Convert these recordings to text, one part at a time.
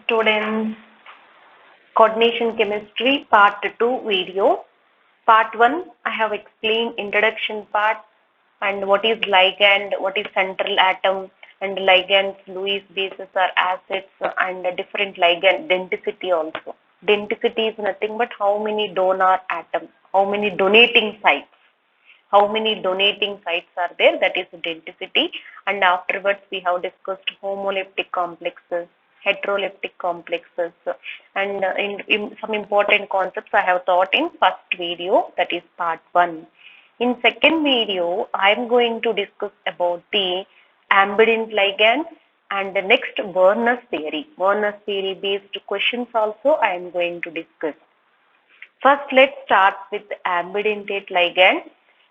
students. Coordination Chemistry Part 2 video. Part 1, I have explained introduction part and what is ligand, what is central atom, and ligands, Lewis bases are acids, and different ligand density also. Density is nothing but how many donor atoms, how many donating sites. How many donating sites are there, that is density. And afterwards we have discussed homoleptic complexes, heteroleptic complexes, and in some important concepts I have taught in first video, that is part 1. In second video I am going to discuss about the ambident ligands and the next Werner's theory based questions also I am going to discuss. First, let's start with ambidentate ligand.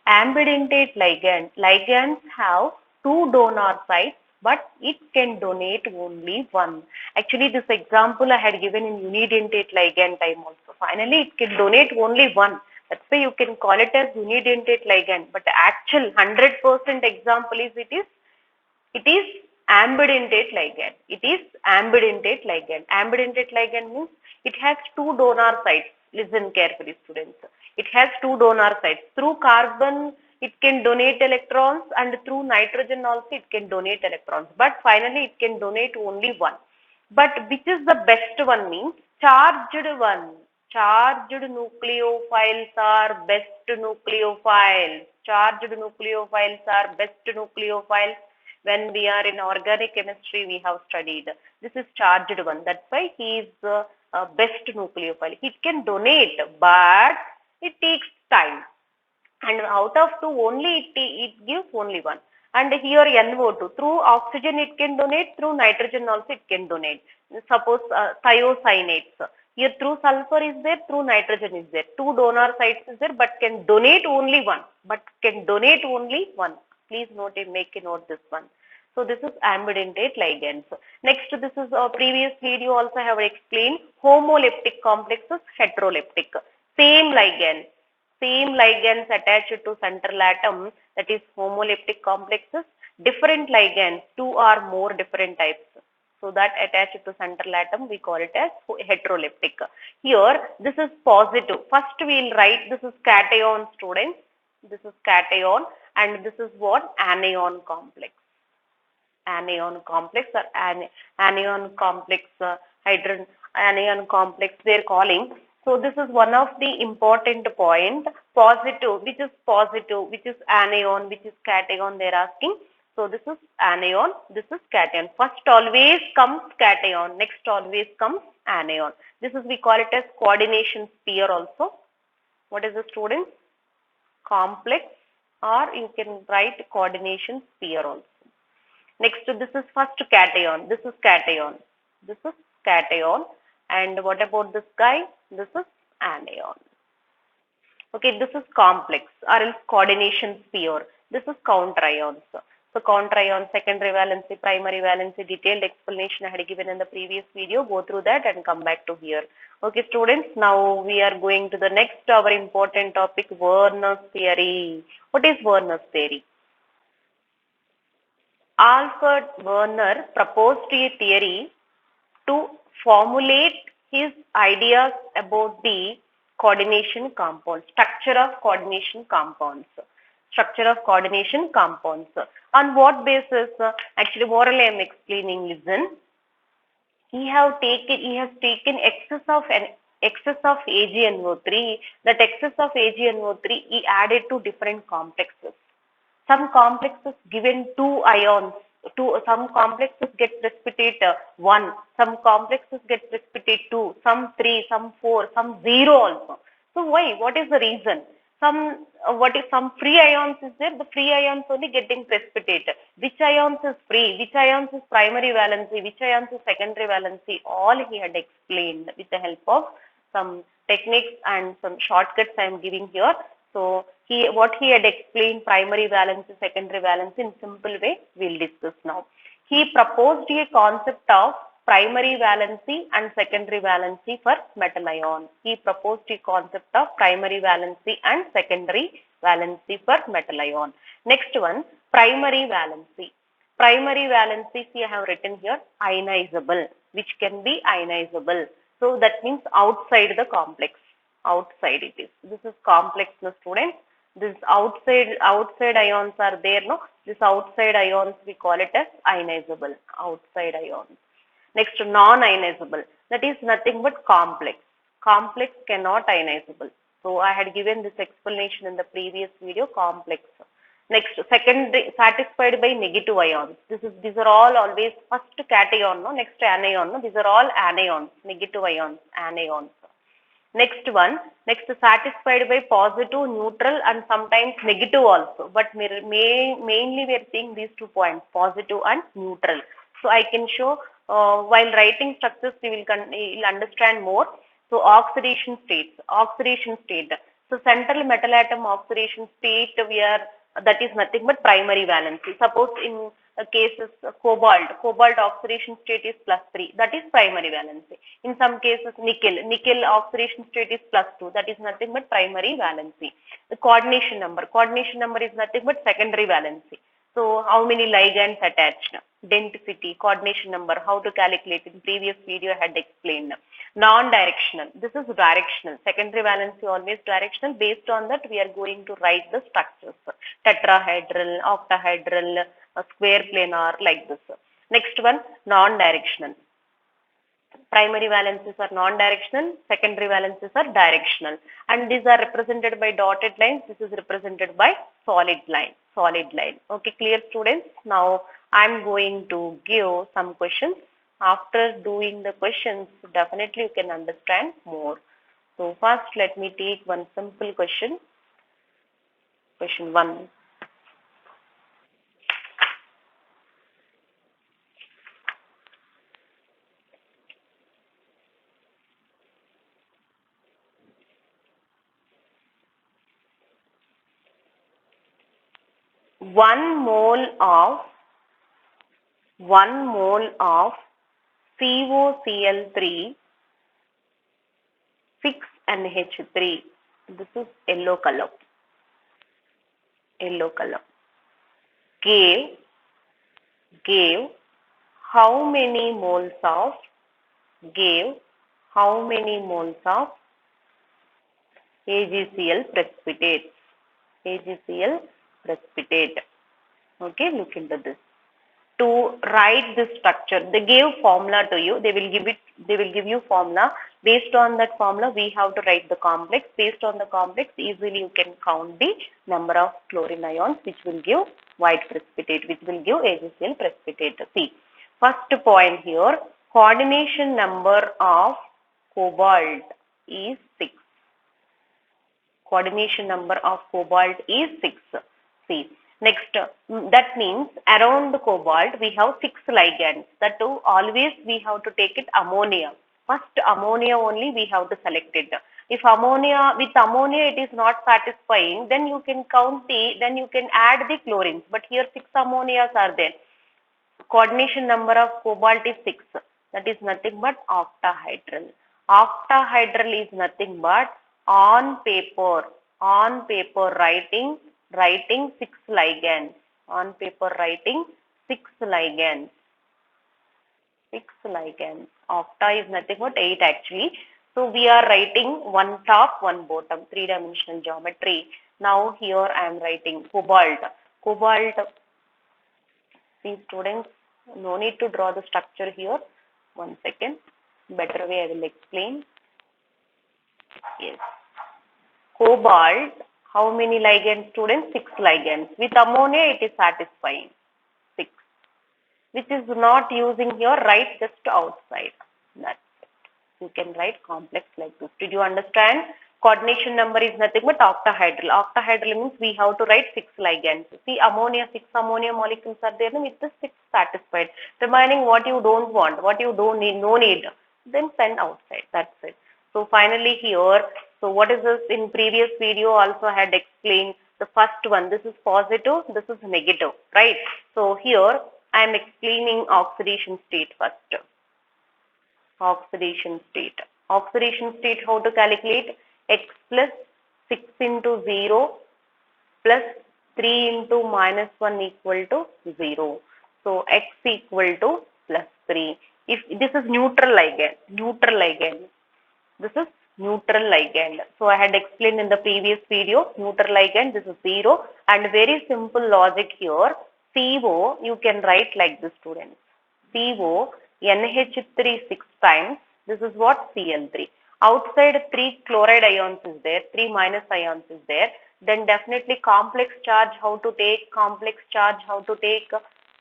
Ambidentate ligands have two donor sites, but it can donate only one. Actually, this example I had given in unidentate ligand time also. Finally, it can donate only one. That's why you can call it as unidentate ligand. But the actual 100% example is it is ambidentate ligand. It is ambidentate ligand. Ambidentate ligand means it has two donor sites. Listen carefully, students. It has two donor sites. Through carbon, it can donate electrons, and through nitrogen also it can donate electrons. But finally, it can donate only one. But which is the best one means charged one. Charged nucleophiles are best nucleophiles. Charged nucleophiles are best nucleophiles. When we are in organic chemistry, we have studied. This is charged one. That's why he is best nucleophile. It can donate, but it takes time. And out of two, only it gives only one. And here NO2, through oxygen it can donate, through nitrogen also it can donate. Suppose thiocyanates. Here through sulfur is there, through nitrogen is there. Two donor sites is there, but can donate only one. Please make a note this one. So this is ambidentate ligands. Next, this is a previous video also I have explained homoleptic complexes, heteroleptic. Same ligands attached to central atom, that is homoleptic complexes. Different ligands, two or more different types. So that attached to central atom, we call it as heteroleptic. Here, this is positive. First we will write this is cation, students. This is cation, and this is what? Anion complex. Anion complex or anion complex, anion complex they are calling. So this is one of the important point. Positive, which is anion, which is cation they are asking. So this is anion, this is cation. First always comes cation, next always comes anion. This is, we call it as coordination sphere also. What is the, students? Complex, or you can write coordination sphere also. Next, this is first cation. This is cation. This is cation. And what about this guy? This is anion. Okay, this is complex or else coordination sphere. This is counter ions. So counter ion, secondary valency, primary valency, detailed explanation I had given in the previous video. Go through that and come back to here. Okay, students, now we are going to the next our important topic, Werner's theory. What is Werner's theory? Alfred Werner proposed a theory to formulate his ideas about the coordination compounds, structure of coordination compounds. On what basis? Actually, morally I am explaining. Listen. He has taken excess of AgNO3. That excess of AgNO3 he added to different complexes. Some complexes given two ions. Some complexes get precipitate 1. Some complexes get precipitate 2. Some 3. Some 4. Some 0 also. So why? What is the reason? Some free ions is there? The free ions only getting precipitated. Which ions is free? Which ions is primary valency? Which ions is secondary valency? All he had explained with the help of some techniques and some shortcuts I am giving here. So what he had explained, primary valency, secondary valency, in simple way we will discuss now. He proposed a concept of primary valency and secondary valency for metal ion. He proposed a concept of primary valency and secondary valency for metal ion. Next one, primary valency. Primary valency, see I have written here ionizable, which can be ionizable. So that means outside the complex. Outside it is. This is complex, no students. This outside ions are there, no? This outside ions we call it as ionizable. Outside ions. Next, non-ionizable. That is nothing but complex. Complex cannot ionizable. So I had given this explanation in the previous video. Complex. Next, secondary satisfied by negative ions. These are all always first cation, no? Next anion, no? These are all anions, negative ions, anions. Next one, next satisfied by positive, neutral, and sometimes negative also. But mainly we are seeing these 2 points, positive and neutral. So I can show while writing structures, you will understand more. So oxidation states, oxidation state. So central metal atom oxidation state, that is nothing but primary valency. Suppose in cases cobalt oxidation state is +3, that is primary valency. In some cases nickel oxidation state is +2, that is nothing but primary valency. The coordination number is nothing but secondary valency. So how many ligands attached? Denticity, coordination number, how to calculate, in previous video I had explained. Non-directional, this is directional. Secondary valency always directional. Based on that we are going to write the structures. Tetrahedral, octahedral, square planar, like this. Next one, non-directional. Primary valencies are non-directional, secondary valencies are directional, and these are represented by dotted lines. This is represented by solid line. Okay, clear students? Now I am going to give some questions. After doing the questions, definitely you can understand more. So first let me take one simple question. Question 1. One mole of COCl3 6NH3. This is yellow color. Gave how many moles of AgCl precipitate? Okay, look into this. To write this structure, they gave formula to you. They will give you formula. Based on that formula, we have to write the complex. Based on the complex, easily you can count the number of chlorine ions, which will give white precipitate, which will give AgCl precipitate. See, first point here, coordination number of cobalt is 6. Coordination number of cobalt is 6. See, next, that means around the cobalt we have 6 ligands. That too, always we have to take it ammonia. First ammonia only we have to select it. If with ammonia it is not satisfying, then you can then you can add the chlorines. But here 6 ammonias are there. Coordination number of cobalt is 6. That is nothing but octahedral. Octahedral is nothing but on paper writing 6 ligands. On paper writing 6 ligands. Octa is nothing but 8 actually. So we are writing one top, one bottom, 3-dimensional geometry. Now here I am writing cobalt. See students, no need to draw the structure here. One second. Better way I will explain. Yes. Cobalt, how many ligands students? 6 ligands. With ammonia it is satisfying. 6. Which is not using here, write just outside. That's it. You can write complex like this. Did you understand? Coordination number is nothing but octahedral. Octahedral means we have to write 6 ligands. See, 6 ammonia molecules are there, with the 6 satisfied. Remaining what you don't want, what you don't need, no need, then send outside. That's it. So finally here, so what is this? In previous video also I had explained the first one. This is positive, this is negative, right? So here I am explaining oxidation state first. Oxidation state, how to calculate? X plus 6 into 0 plus 3 into -1 equal to 0. So x equal to plus 3. If this is neutral ligand, this is neutral ligand. So I had explained in the previous video, neutral ligand, this is 0. And very simple logic here, CO you can write like this, students. CO, NH3 6 times, this is what? Cl3. Outside 3 chloride ions is there, 3 minus ions is there, then definitely complex charge how to take,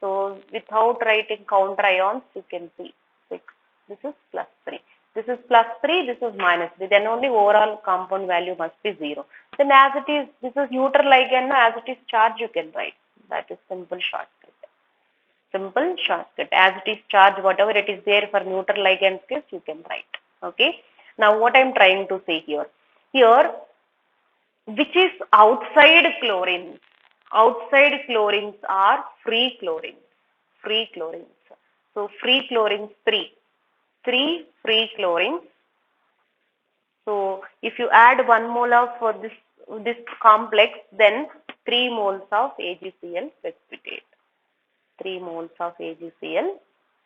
so without writing counter ions you can see 6, this is plus 3. This is plus 3, this is minus 3, then only overall compound value must be 0. Then as it is, this is neutral ligand, as it is charge you can write, that is simple shortcut. Simple shortcut. As it is charge, whatever it is there for neutral ligand case, you can write. Okay. Now what I am trying to say here. Here, which is outside chlorines? Outside chlorines are free chlorines. Free chlorines. So free chlorines 3. 3 free chlorines. So if you add 1 mole of this complex, then 3 moles of AgCl precipitate. 3 moles of AgCl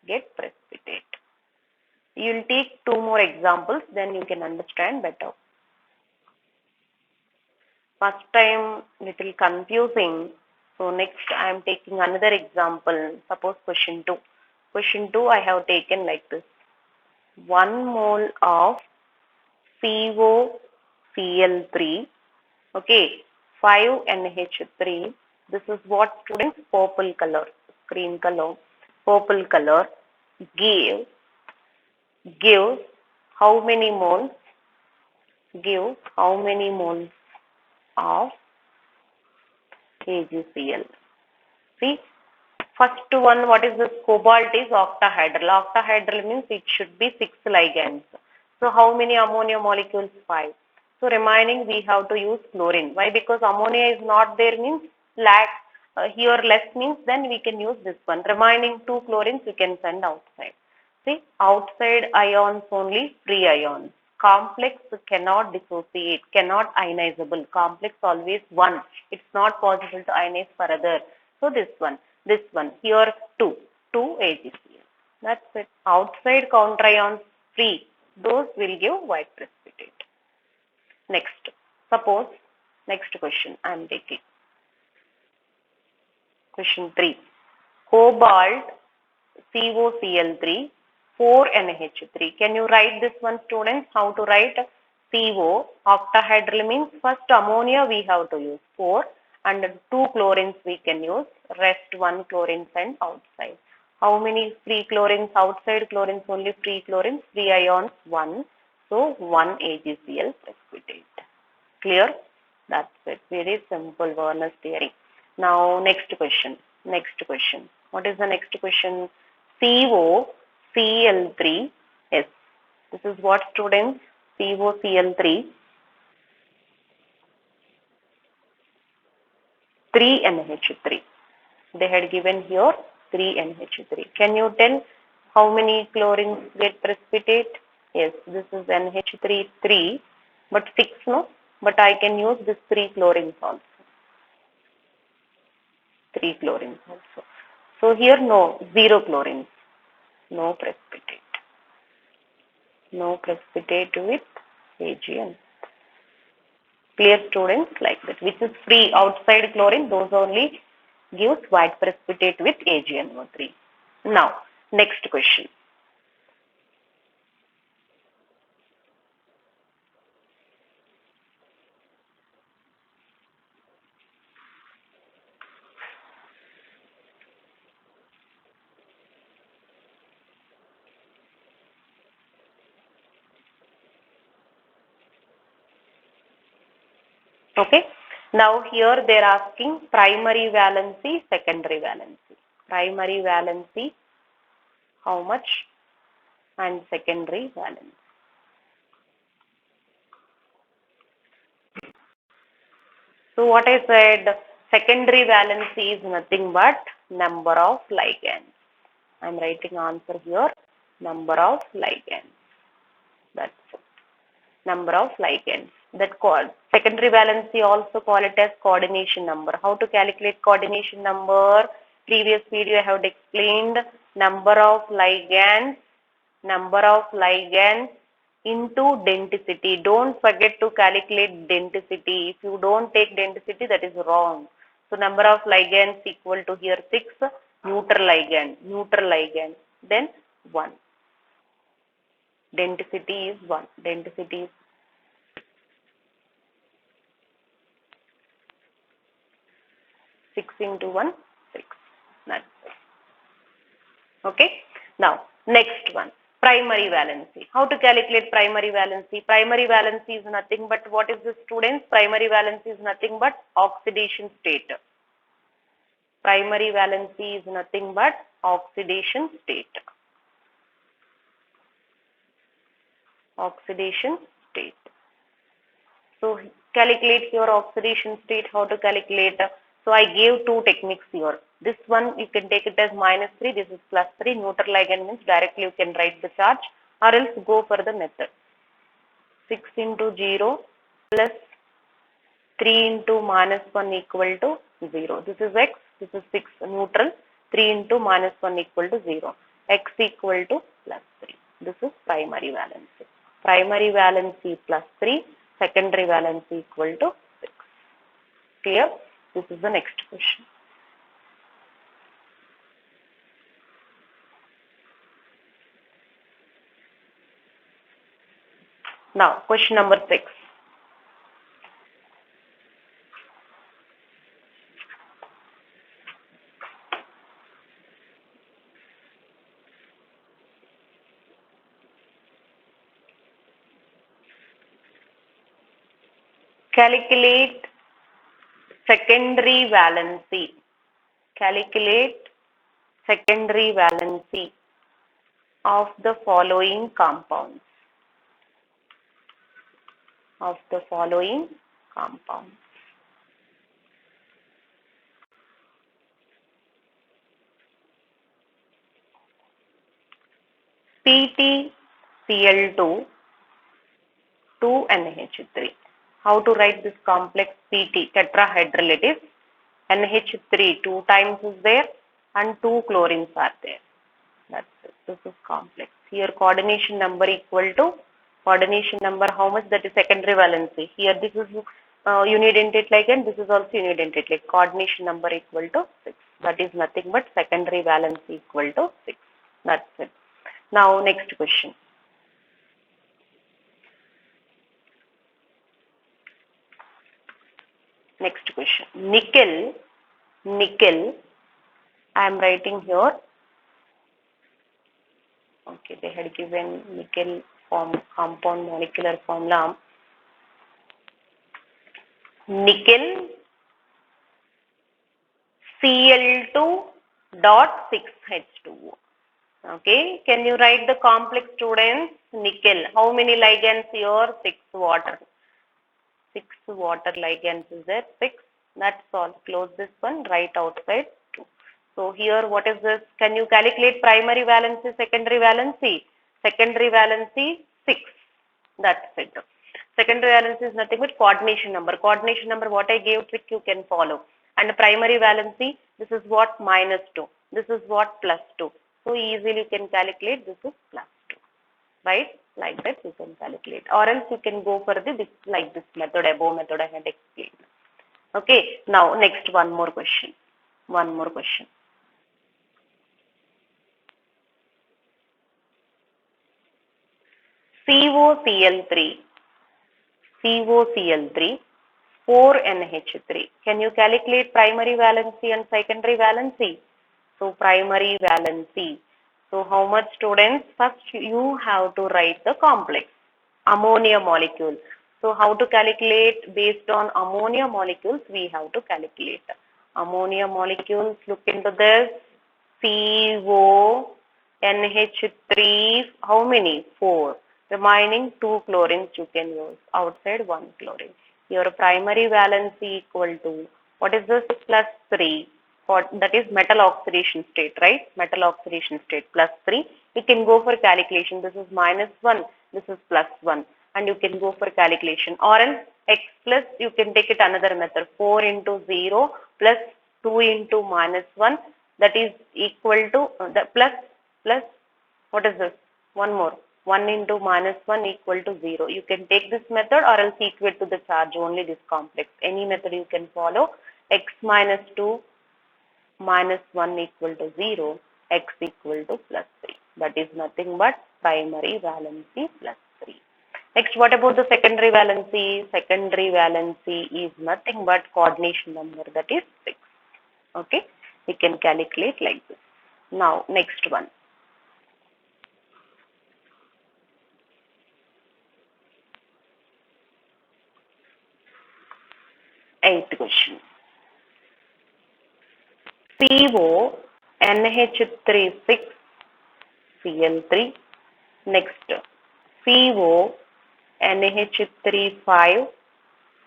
get precipitate. You will take 2 more examples, then you can understand better. First time little confusing. So next I am taking another example. Suppose question 2. Question 2 I have taken like this. 1 mole of COCl3. Okay. 5 NH3. This is what, students? Purple color. Green color. Purple color. Gives how many moles? Gives how many moles of AgCl? See, first one, what is this? Cobalt is octahedral. Octahedral means it should be 6 ligands. So how many ammonia molecules? 5. So remaining we have to use chlorine. Why? Because ammonia is not there means lack. Here less means then we can use this one. Remaining 2 chlorines you can send outside. See, outside ions only free ions. Complex cannot dissociate, cannot ionizable. Complex always one. It's not possible to ionize further. So this one, here 2 AgCl. That's it. Outside counter ions free. Those will give white precipitate. Next, suppose, next question I am taking. Question 3. Cobalt COCl3 4 NH3. Can you write this one, students? How to write? CO octahedral means first ammonia we have to use 4 and 2 chlorines we can use, rest 1 chlorine send outside. How many free chlorines? Outside chlorines only free chlorines, free ions 1. So 1 AgCl precipitate. Clear? That's it. Very simple Werner's theory. Now next question. What is the next question? COCl3. Yes. This is what, students? COCl3. 3 NH3. They had given here 3 NH3. Can you tell how many chlorines get precipitate? Yes, this is NH3 3, but 6 no. But I can use this 3 chlorines also. 3 chlorines also. So here no, 0 chlorines. No precipitate. No precipitate with AgN. Clear, students? Like that. Which is free outside chlorine, those only gives white precipitate with AgNO3. Now, next question. Okay. Now here they are asking primary valency, secondary valency. Primary valency, how much? And secondary valency. So what I said, secondary valency is nothing but number of ligands. I am writing answer here, number of ligands. That's it. Number of ligands. That called secondary valency, also call it as coordination number. How to calculate coordination number? Previous video I have explained number of ligands into denticity. Don't forget to calculate denticity. If you don't take denticity, that is wrong. So number of ligands equal to here 6, neutral ligand, then 1. Denticity is 1. Denticity is 6 into 1, 6. That's it. Okay. Now, next one. Primary valency. How to calculate primary valency? Primary valency is nothing but, what is this, students? Primary valency is nothing but oxidation state. Primary valency is nothing but oxidation state. Oxidation state. So calculate your oxidation state. How to calculate? So I gave two techniques here. This one you can take it as -3. This is +3. Neutral ligand means directly you can write the charge, or else go for the method. 6 into 0 plus 3 into -1 equal to 0. This is x. This is 6 neutral. 3 into -1 equal to 0. X equal to +3. This is primary valency. Primary valency +3. Secondary valency equal to 6. Clear? This is the next question. Now, question number 6. Calculate secondary valency. Calculate secondary valency of the following compounds. PtCl2, 2NH3. How to write this complex PT? Tetrahedral it is. NH3 2 times is there and 2 chlorines are there. That's it. This is complex. Here coordination number equal to, coordination number how much? That is secondary valency. Here this is unidentate ligand, this is also unidentate ligand. Coordination number equal to 6. That is nothing but secondary valency equal to 6. That's it. Now next question. Next question. Nickel, I am writing here. Okay, they had given nickel compound molecular formula. Nickel Cl2.6H2O. Okay, can you write the complex, students? Nickel. How many ligands here? 6 water. 6 water ligands is there. 6. That's all. Close this one. Write outside 2. So here, what is this? Can you calculate primary valency, secondary valency? Secondary valency 6. That's it. Secondary valency is nothing but coordination number. Coordination number, what I gave trick you can follow. And primary valency, this is what? -2. This is what? +2. So easily you can calculate this is +2. Right? Like that you can calculate. Or else you can go for this method, above method I had explained. Okay. Now next one more question. COCl3, 4NH3. Can you calculate primary valency and secondary valency? So primary valency. So how much, students? First you have to write the complex. Ammonia molecule. So how to calculate? Based on ammonia molecules we have to calculate. Ammonia molecules, look into this. CONH3, how many? 4. Remaining 2 chlorines you can use. Outside 1 chlorine. Your primary valency equal to, what is this? +3. That is metal oxidation state, right? Metal oxidation state +3. You can go for calculation. This is -1. This is +1. And you can go for calculation. Or else x plus, you can take it another method. 4 into 0 plus 2 into -1. that is equal to the plus what is this? One more. 1 into minus 1 equal to 0. You can take this method or else equate to the charge only this complex. Any method you can follow. X minus 2 minus 1 equal to 0. X equal to plus 3. That is nothing but primary valency plus 3. Next, what about the secondary valency? Secondary valency is nothing but coordination number, that is 6. Okay, we can calculate like this. Now, next one. Eighth question. CO NH3 6 Cl3. Next, CO NH3 5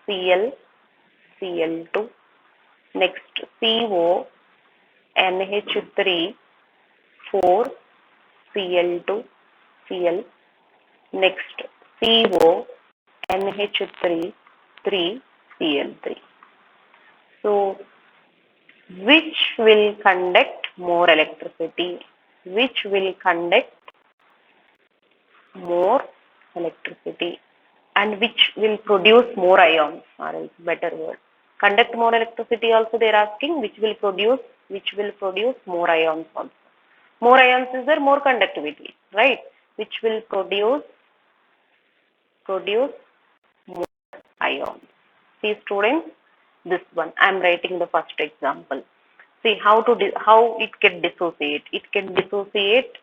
Cl2. Next, CO NH3 4 Cl2 Cl. Next, CO NH3 3 Cl3. So, which will conduct more electricity? Which will conduct more electricity? And which will produce more ions, or else better word. Conduct more electricity also they are asking, which will produce more ions also. More ions is there, more conductivity, right? Which will produce more ions. See students, this one I am writing the first example. See how it can dissociate. It can dissociate.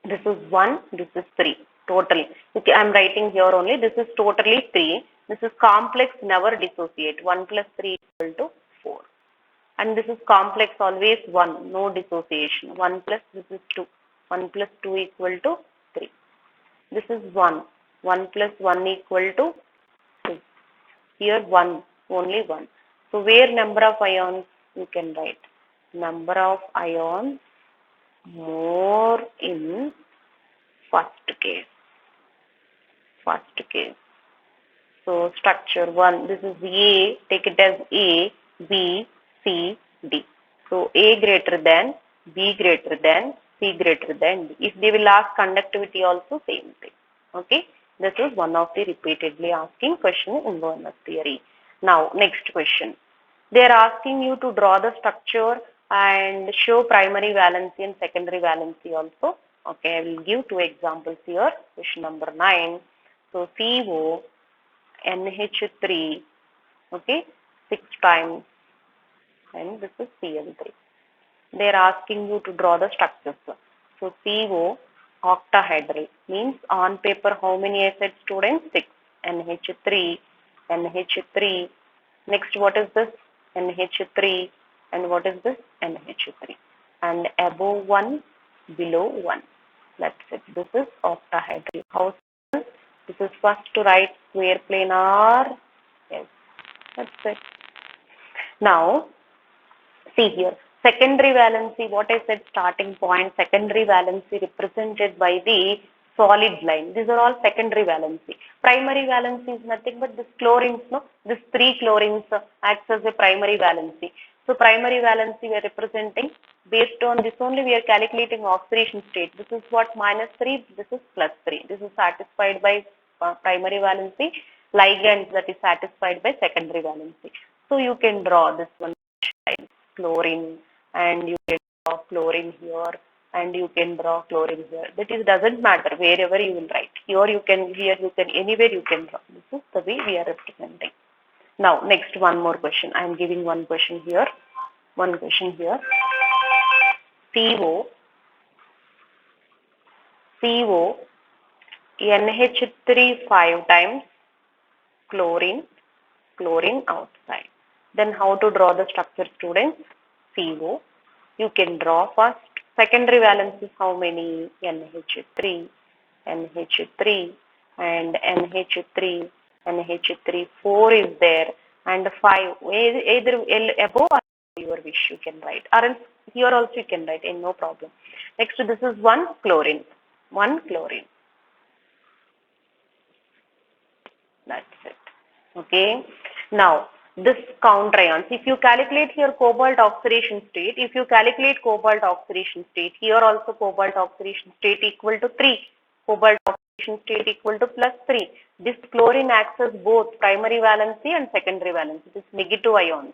This is 1, this is 3 totally. Okay, I am writing here only. This is totally 3. This is complex, never dissociate. 1 plus 3 equal to 4. And this is complex, always 1, no dissociation. 1 plus this is 2. 1 plus 2 equal to 3. This is 1. 1 plus 1 equal to 2. Here 1, only 1. So where number of ions you can write? Number of ions more in first case. So structure 1, this is A, take it as A, B, C, D. So A greater than, B greater than, C greater than D. If they will ask conductivity also, same thing. Okay, this is one of the repeatedly asking question in bonus theory. Now next question. They are asking you to draw the structure and show primary valency and secondary valency also. Okay, I will give 2 examples here. Question number 9. So CO NH3, okay, 6 times, and this is Cl3. They are asking you to draw the structures. So CO octahedral means on paper how many I said students? 6. NH3. Next, what is this? NH3. And what is this? NH3. And above 1, below 1. That's it. This is octahedral. How? This is first to write square planar. Yes, that's it. Now, see here. Secondary valency, what I said starting point, secondary valency represented by the solid line. These are all secondary valency. Primary valency is nothing but this chlorines, no? This 3 chlorines acts as a primary valency. So primary valency we are representing based on this only we are calculating oxidation state. This is what -3, this is +3. This is satisfied by primary valency. Ligand that is satisfied by secondary valency. So you can draw this one chlorine, and you can draw chlorine here, and you can draw chlorine here. That is doesn't matter wherever you will write. Here you can anywhere you can draw. This is the way we are representing. Now next one more question. I am giving one question here. CO NH3 5 times chlorine outside. Then how to draw the structure, students? CO. You can draw first. Secondary valence is how many? NH3, and NH3, 4 is there, and 5. Either above or your wish you can write. Or else here also you can write, no problem. Next, this is 1 chlorine. That's it. Okay. Now, this counter ions. If you calculate here cobalt oxidation state, here also cobalt oxidation state equal to 3, cobalt oxidation state equal to plus 3. This chlorine acts as both primary valency and secondary valency. This negative ions.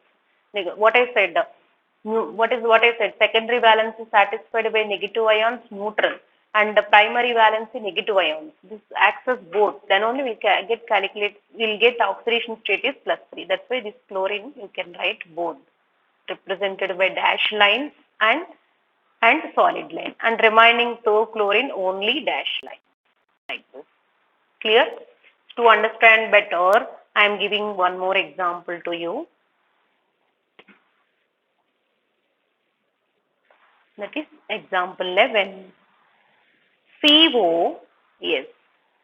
What I said, secondary valence is satisfied by negative ions, neutral, and the primary valency negative ions. This acts as both. Then only we'll get oxidation state is plus 3. That's why this chlorine you can write both, represented by dash lines and solid line, and remaining two chlorine only dash line, like this. Clear? To understand better, I am giving one more example to you. That is example 11. CO, yes,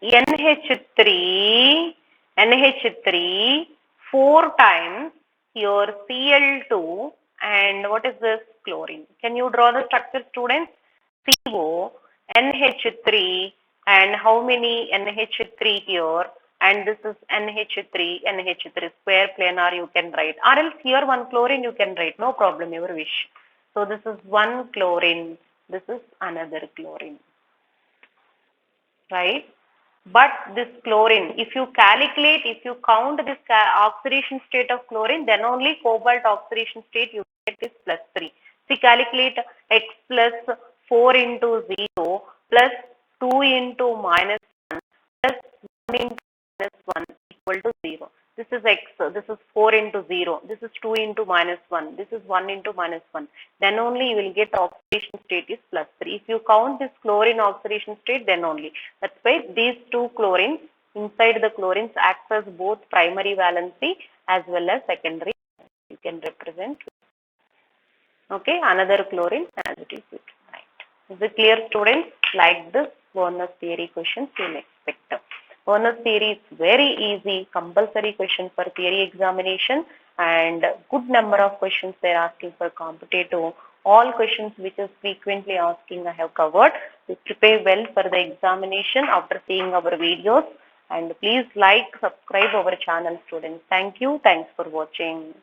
NH3, 4 times your Cl2, and what is this? Chlorine. Can you draw the structure, students? CO, NH3, and how many NH3 here? And this is NH3 square planar you can write. Or else here one chlorine you can write, no problem, your wish. So this is one chlorine, this is another chlorine, right? But this chlorine, if you count this oxidation state of chlorine, then only cobalt oxidation state you get is plus 3. See, calculate x plus 4 into 0 plus 2 into minus 1 plus 1 into minus 1 equal to 0. This is x, this is 4 into 0, this is 2 into minus 1, this is 1 into minus 1. Then only you will get oxidation state is plus 3. If you count this chlorine oxidation state, then only. That's why these two chlorines, inside the chlorines acts as both primary valency as well as secondary. You can represent. Okay, another chlorine as it is written. Right. Is it clear, students? Like this, Werner's theory questions you will expect. Werner's theory is very easy, compulsory question for theory examination, and good number of questions they are asking for competitive. All questions which is frequently asking I have covered. We prepare well for the examination after seeing our videos, and please like, subscribe our channel, students. Thank you. Thanks for watching.